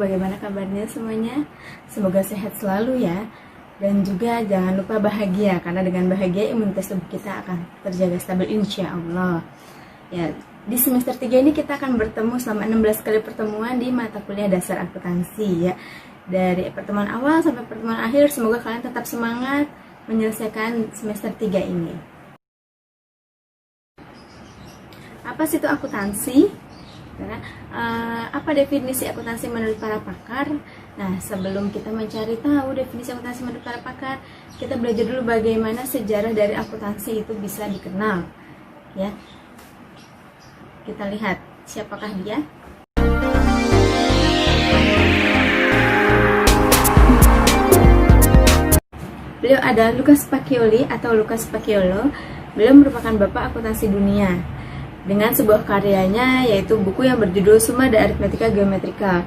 bagaimana kabarnya semuanya? Semoga sehat selalu ya. Dan juga jangan lupa bahagia, karena dengan bahagia imunitas tubuh kita akan terjaga stabil insya Allah. Ya, di semester 3 ini kita akan bertemu selama 16 kali pertemuan di mata kuliah dasar akuntansi ya. Dari pertemuan awal sampai pertemuan akhir, semoga kalian tetap semangat menyelesaikan semester 3 ini. Apa sih itu akuntansi? Apa definisi akuntansi menurut para pakar? Nah, sebelum kita mencari tahu definisi akuntansi menurut para pakar, kita belajar dulu bagaimana sejarah dari akuntansi itu bisa dikenal. Ya, kita lihat siapakah dia. Beliau adalah Lucas Pacioli atau Lucas Paciolo. Beliau merupakan bapak akuntansi dunia dengan sebuah karyanya yaitu buku yang berjudul Summa de Arithmetica Geometrica.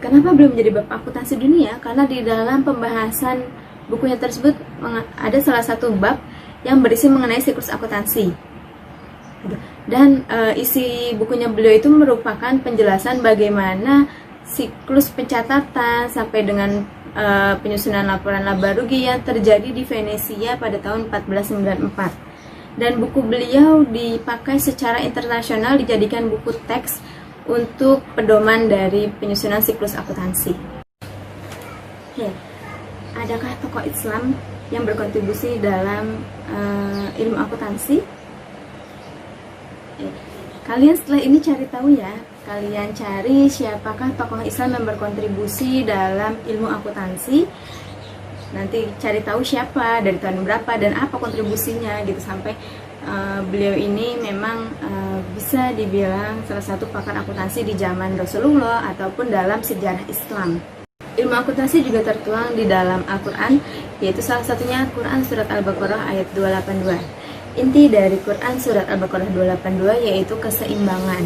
Kenapa beliau menjadi bapak akuntansi dunia? Karena di dalam pembahasan bukunya tersebut ada salah satu bab yang berisi mengenai siklus akuntansi. Dan isi bukunya beliau itu merupakan penjelasan bagaimana siklus pencatatan sampai dengan penyusunan laporan laba rugi yang terjadi di Venesia pada tahun 1494. Dan buku beliau dipakai secara internasional, dijadikan buku teks untuk pedoman dari penyusunan siklus akuntansi. Adakah tokoh Islam yang berkontribusi dalam ilmu akuntansi? Kalian setelah ini cari tahu ya. Kalian cari siapakah tokoh Islam yang berkontribusi dalam ilmu akuntansi. Nanti cari tahu siapa, dari tahun berapa, dan apa kontribusinya gitu, sampai beliau ini memang bisa dibilang salah satu pakar akuntansi di zaman Rasulullah ataupun dalam sejarah Islam. Ilmu akuntansi juga tertuang di dalam Al-Quran, yaitu salah satunya Quran Surat Al-Baqarah ayat 282. Inti dari Quran Surat Al-Baqarah 282 yaitu keseimbangan.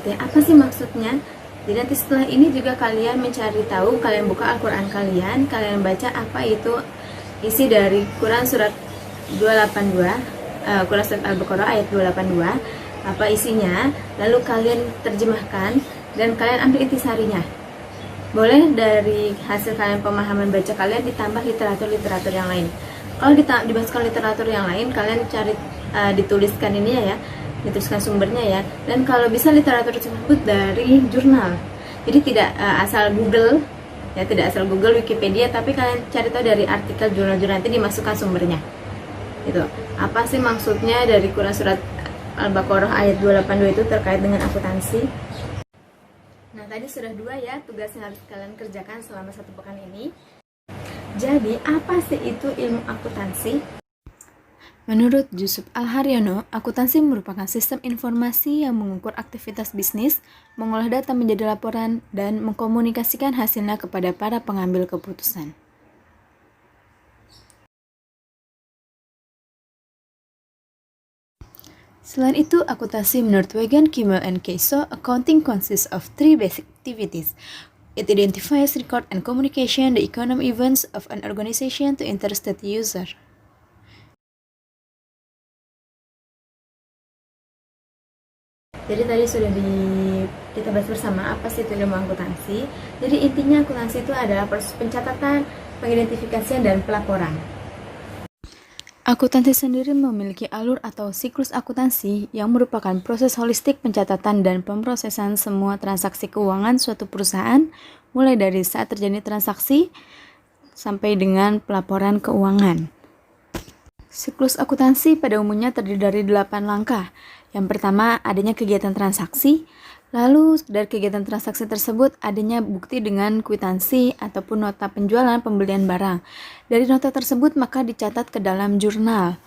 Gitu ya. Apa sih maksudnya? Jadi nanti setelah ini juga kalian mencari tahu, kalian buka Al-Quran kalian baca apa itu isi dari Quran Surat 282, Quran Surat Al-Baqarah ayat 282, apa isinya, lalu kalian terjemahkan dan kalian ambil intisarinya. Boleh dari hasil kalian pemahaman baca kalian ditambah literatur-literatur yang lain. Kalau dimasukkan literatur yang lain, kalian cari dituliskan ini ya, dituliskan sumbernya ya, dan kalau bisa literatur tersebut dari jurnal. Jadi tidak asal Google ya, tidak asal Google Wikipedia, tapi kalian cari tahu dari artikel jurnal-jurnal, nanti dimasukkan sumbernya. Gitu. Apa sih maksudnya dari Quran Surat Al-Baqarah ayat 282 itu terkait dengan akuntansi? Nah, tadi sudah 2 ya tugas yang harus kalian kerjakan selama 1 pekan ini. Jadi, apa sih itu ilmu akuntansi? Menurut Yusuf Al-Haryono, akuntansi merupakan sistem informasi yang mengukur aktivitas bisnis, mengolah data menjadi laporan, dan mengkomunikasikan hasilnya kepada para pengambil keputusan. Selain itu, akuntansi menurut Wagan, Kimmel, and Keiso, accounting consists of 3 basic activities. It identifies, record, and communication the economic events of an organization to interested user. Jadi tadi sudah kita bahas bersama apa sih itu ilmu akuntansi. Jadi intinya akuntansi itu adalah proses pencatatan, pengidentifikasian, dan pelaporan. Akuntansi sendiri memiliki alur atau siklus akuntansi yang merupakan proses holistik pencatatan dan pemrosesan semua transaksi keuangan suatu perusahaan, mulai dari saat terjadi transaksi sampai dengan pelaporan keuangan. Siklus akuntansi pada umumnya terdiri dari 8 langkah. Yang pertama, adanya kegiatan transaksi. Lalu, dari kegiatan transaksi tersebut adanya bukti dengan kwitansi ataupun nota penjualan pembelian barang. Dari nota tersebut maka dicatat ke dalam jurnal.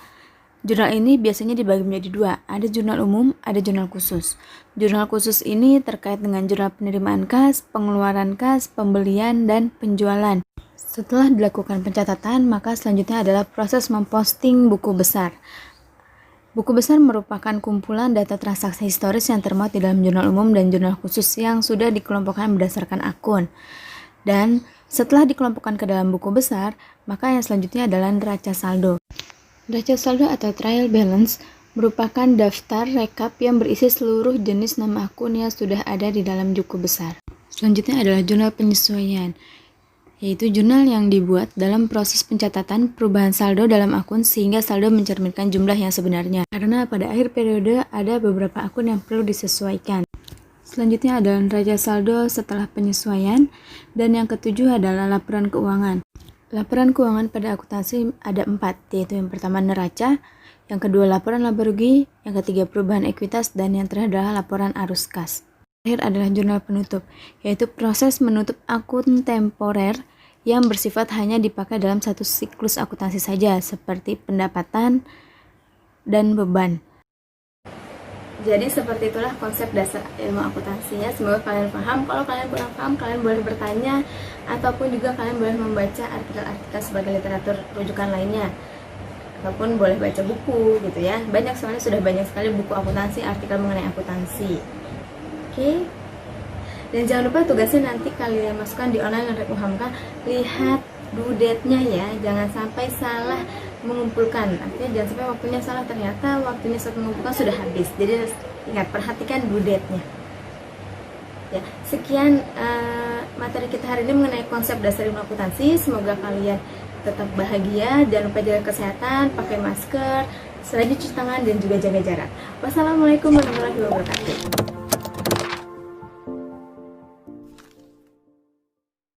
Jurnal ini biasanya dibagi menjadi 2. Ada jurnal umum, ada jurnal khusus. Jurnal khusus ini terkait dengan jurnal penerimaan kas, pengeluaran kas, pembelian, dan penjualan. Setelah dilakukan pencatatan, maka selanjutnya adalah proses memposting buku besar. Buku besar merupakan kumpulan data transaksi historis yang termuat di dalam jurnal umum dan jurnal khusus yang sudah dikelompokkan berdasarkan akun. Dan setelah dikelompokkan ke dalam buku besar, maka yang selanjutnya adalah neraca saldo. Neraca saldo atau trial balance merupakan daftar rekap yang berisi seluruh jenis nama akun yang sudah ada di dalam buku besar. Selanjutnya adalah jurnal penyesuaian, yaitu jurnal yang dibuat dalam proses pencatatan perubahan saldo dalam akun sehingga saldo mencerminkan jumlah yang sebenarnya. Karena pada akhir periode ada beberapa akun yang perlu disesuaikan. Selanjutnya adalah neraca saldo setelah penyesuaian, dan yang ketujuh adalah laporan keuangan. Laporan keuangan pada akuntansi ada 4, yaitu yang pertama neraca, yang kedua laporan laba rugi, yang ketiga perubahan ekuitas, dan yang terakhir adalah laporan arus kas. Terakhir adalah jurnal penutup, yaitu proses menutup akun temporer yang bersifat hanya dipakai dalam satu siklus akuntansi saja, seperti pendapatan dan beban. Jadi seperti itulah konsep dasar ilmu akuntansinya. Semoga kalian paham. Kalau kalian kurang paham, kalian boleh bertanya, ataupun juga kalian boleh membaca artikel-artikel sebagai literatur rujukan lainnya, ataupun boleh baca buku gitu ya. Banyak, soalnya sudah banyak sekali buku akuntansi, artikel mengenai akuntansi. Oke. Dan jangan lupa tugasnya nanti kalian masukkan di online Rek Uhamka, lihat due date-nya ya, jangan sampai salah mengumpulkan. Artinya jangan sampai waktunya salah, ternyata waktunya saat mengumpulkan sudah habis. Jadi ingat, perhatikan due date-nya. Ya, sekian materi kita hari ini mengenai konsep dasar ilmu akuntansi. Semoga kalian tetap bahagia, jangan lupa jaga kesehatan, pakai masker, selalu cuci tangan dan juga jaga jarak. Wassalamualaikum warahmatullahi wabarakatuh.